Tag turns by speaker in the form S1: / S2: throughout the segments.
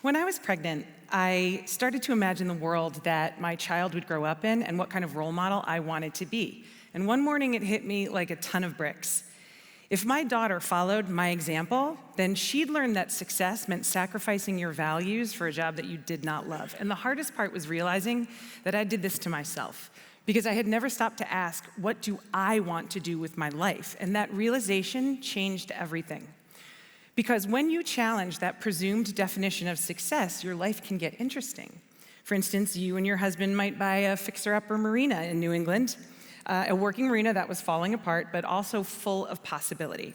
S1: When I was pregnant, I started to imagine the world that my child would grow up in and what kind of role model I wanted to be. And one morning it hit me like a ton of bricks. If my daughter followed my example, then she'd learn that success meant sacrificing your values for a job that you did not love. And the hardest part was realizing that I did this to myself because I had never stopped to ask, what do I want to do with my life? And that realization changed everything. Because when you challenge that presumed definition of success, your life can get interesting. For instance, you and your husband might buy a fixer-upper marina in New England, a working marina that was falling apart, but also full of possibility.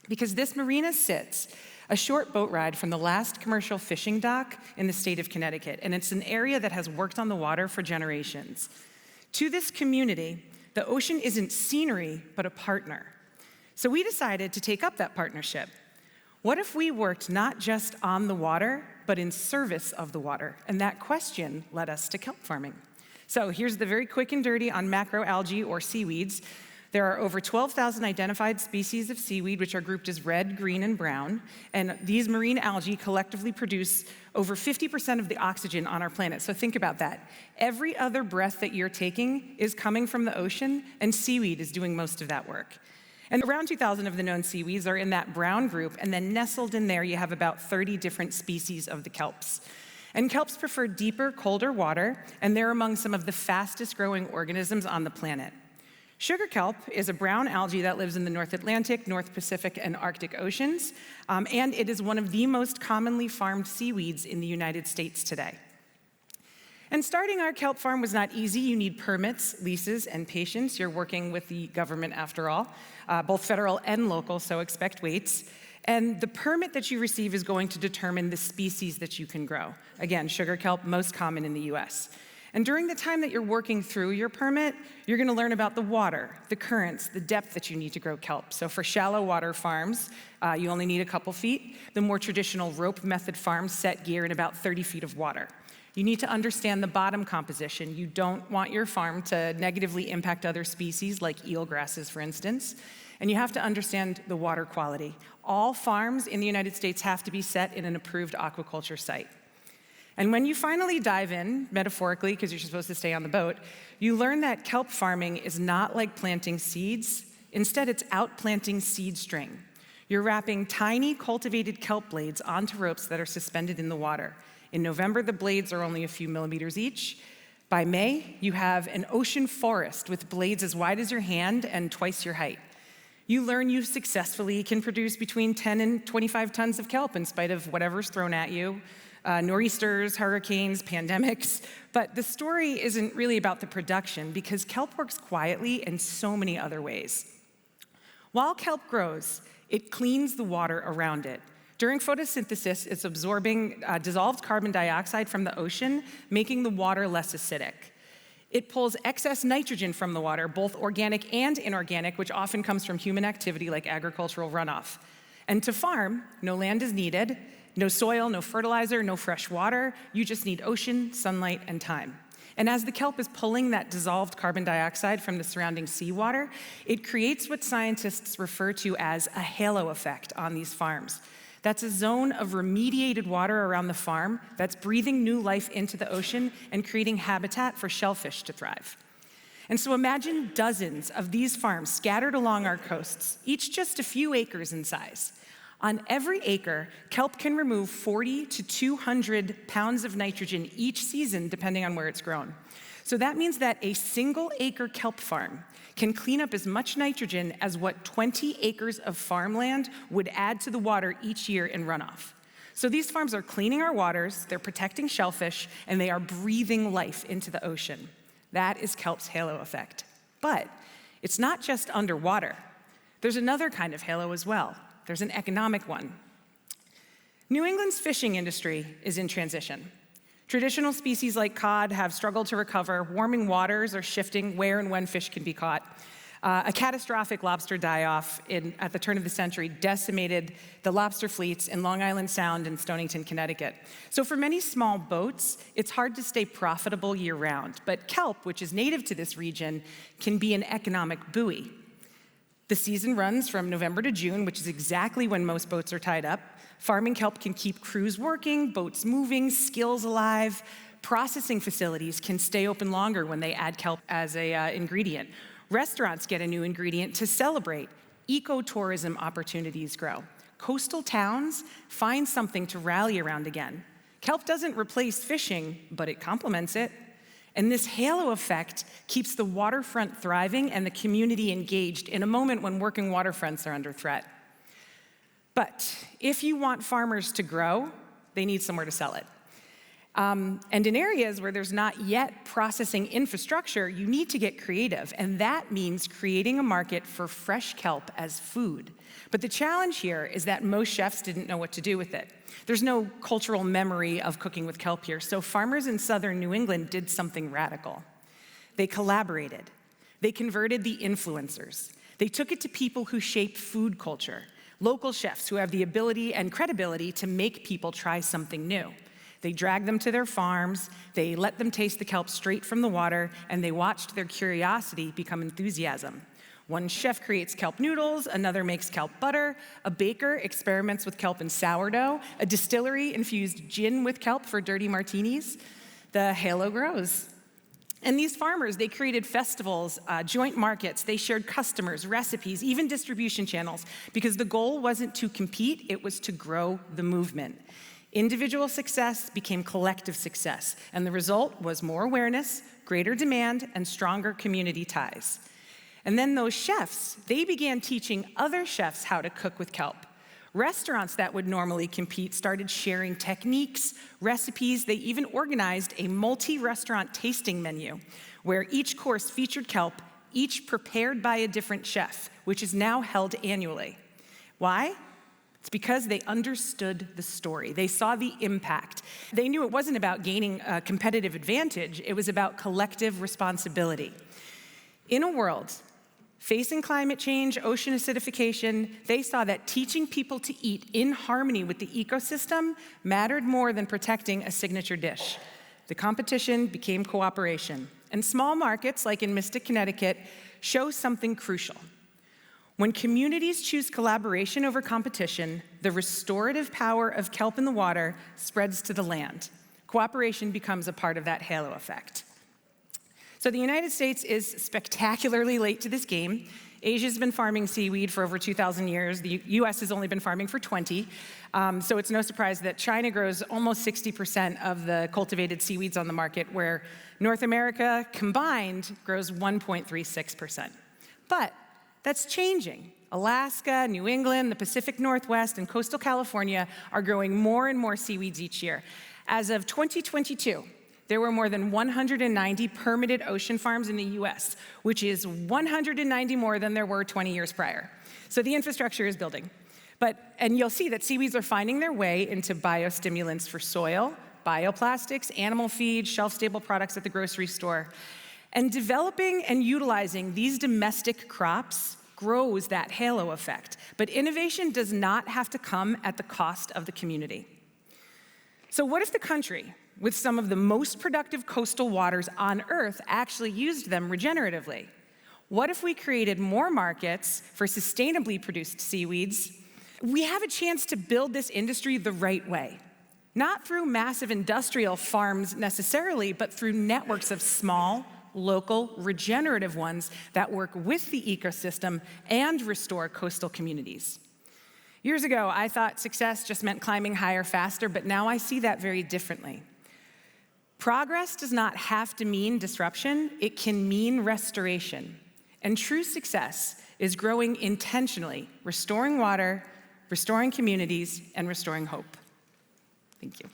S1: Because this marina sits a short boat ride from the last commercial fishing dock in the state of Connecticut, and it's an area that has worked on the water for generations. To this community, the ocean isn't scenery, but a partner. So we decided to take up that partnership. What if we worked not just on the water, but in service of the water? And that question led us to kelp farming. So here's the very quick and dirty on macroalgae or seaweeds. There are over 12,000 identified species of seaweed, which are grouped as red, green, and brown. And these marine algae collectively produce over 50% of the oxygen on our planet. So think about that. Every other breath that you're taking is coming from the ocean, and seaweed is doing most of that work. And around 2,000 of the known seaweeds are in that brown group, and then nestled in there, you have about 30 different species of the kelps. And kelps prefer deeper, colder water, and they're among some of the fastest growing organisms on the planet. Sugar kelp is a brown algae that lives in the North Atlantic, North Pacific, and Arctic oceans, and it is one of the most commonly farmed seaweeds in the United States today. And starting our kelp farm was not easy. You need permits, leases, and patience. You're working with the government after all, both federal and local, so expect waits. And the permit that you receive is going to determine the species that you can grow. Again, sugar kelp, most common in the US. And during the time that you're working through your permit, you're gonna learn about the water, the currents, the depth that you need to grow kelp. So for shallow water farms, you only need a couple feet. The more traditional rope method farms set gear in about 30 feet of water. You need to understand the bottom composition. You don't want your farm to negatively impact other species like eelgrasses, for instance. And you have to understand the water quality. All farms in the United States have to be set in an approved aquaculture site. And when you finally dive in, metaphorically, because you're supposed to stay on the boat, you learn that kelp farming is not like planting seeds. Instead, it's outplanting seed string. You're wrapping tiny cultivated kelp blades onto ropes that are suspended in the water. In November, the blades are only a few millimeters each. By May, you have an ocean forest with blades as wide as your hand and twice your height. You learn you successfully can produce between 10 and 25 tons of kelp in spite of whatever's thrown at you, nor'easters, hurricanes, pandemics. But the story isn't really about the production because kelp works quietly in so many other ways. While kelp grows, it cleans the water around it. During photosynthesis, it's absorbing dissolved carbon dioxide from the ocean, making the water less acidic. It pulls excess nitrogen from the water, both organic and inorganic, which often comes from human activity like agricultural runoff. And to farm, no land is needed, no soil, no fertilizer, no fresh water. You just need ocean, sunlight, and time. And as the kelp is pulling that dissolved carbon dioxide from the surrounding seawater, it creates what scientists refer to as a halo effect on these farms. That's a zone of remediated water around the farm that's breathing new life into the ocean and creating habitat for shellfish to thrive. And so imagine dozens of these farms scattered along our coasts, each just a few acres in size. On every acre, kelp can remove 40 to 200 pounds of nitrogen each season, depending on where it's grown. So that means that a single acre kelp farm can clean up as much nitrogen as what 20 acres of farmland would add to the water each year in runoff. So these farms are cleaning our waters, they're protecting shellfish, and they are breathing life into the ocean. That is kelp's halo effect. But it's not just underwater. There's another kind of halo as well. There's an economic one. New England's fishing industry is in transition. Traditional species like cod have struggled to recover. Warming waters are shifting where and when fish can be caught. A catastrophic lobster die-off at the turn of the century decimated the lobster fleets in Long Island Sound and Stonington, Connecticut. So for many small boats, it's hard to stay profitable year-round. But kelp, which is native to this region, can be an economic buoy. The season runs from November to June, which is exactly when most boats are tied up. Farming kelp can keep crews working, boats moving, skills alive. Processing facilities can stay open longer when they add kelp as an ingredient. Restaurants get a new ingredient to celebrate. Ecotourism opportunities grow. Coastal towns find something to rally around again. Kelp doesn't replace fishing, but it complements it. And this halo effect keeps the waterfront thriving and the community engaged in a moment when working waterfronts are under threat. But if you want farmers to grow, they need somewhere to sell it. And in areas where there's not yet processing infrastructure, you need to get creative, and that means creating a market for fresh kelp as food. But the challenge here is that most chefs didn't know what to do with it. There's no cultural memory of cooking with kelp here, so farmers in southern New England did something radical. They collaborated. They converted the influencers. They took it to people who shape food culture, local chefs who have the ability and credibility to make people try something new. They dragged them to their farms, they let them taste the kelp straight from the water, and they watched their curiosity become enthusiasm. One chef creates kelp noodles, another makes kelp butter, a baker experiments with kelp and sourdough, a distillery infused gin with kelp for dirty martinis. The halo grows. And these farmers, they created festivals, joint markets, they shared customers, recipes, even distribution channels, because the goal wasn't to compete, it was to grow the movement. Individual success became collective success, and the result was more awareness, greater demand, and stronger community ties. And then those chefs, they began teaching other chefs how to cook with kelp. Restaurants that would normally compete started sharing techniques, recipes. They even organized a multi-restaurant tasting menu where each course featured kelp, each prepared by a different chef, which is now held annually. Why? It's because they understood the story. They saw the impact. They knew it wasn't about gaining a competitive advantage. It was about collective responsibility. In a world facing climate change, ocean acidification, they saw that teaching people to eat in harmony with the ecosystem mattered more than protecting a signature dish. The competition became cooperation. And small markets, like in Mystic, Connecticut, show something crucial. When communities choose collaboration over competition, the restorative power of kelp in the water spreads to the land. Cooperation becomes a part of that halo effect. So the United States is spectacularly late to this game. Asia's been farming seaweed for over 2,000 years. The US has only been farming for 20. So it's no surprise that China grows almost 60% of the cultivated seaweeds on the market, where North America combined grows 1.36%. But that's changing. Alaska, New England, the Pacific Northwest, and coastal California are growing more and more seaweeds each year. As of 2022, there were more than 190 permitted ocean farms in the US, which is 190 more than there were 20 years prior. So the infrastructure is building. And you'll see that seaweeds are finding their way into biostimulants for soil, bioplastics, animal feed, shelf-stable products at the grocery store. And developing and utilizing these domestic crops grows that halo effect. But innovation does not have to come at the cost of the community. So what if the country, with some of the most productive coastal waters on Earth, actually used them regeneratively? What if we created more markets for sustainably produced seaweeds? We have a chance to build this industry the right way. Not through massive industrial farms necessarily, but through networks of small, local, regenerative ones that work with the ecosystem and restore coastal communities. Years ago, I thought success just meant climbing higher faster, but now I see that very differently. Progress does not have to mean disruption, it can mean restoration. And true success is growing intentionally, restoring water, restoring communities, and restoring hope. Thank you.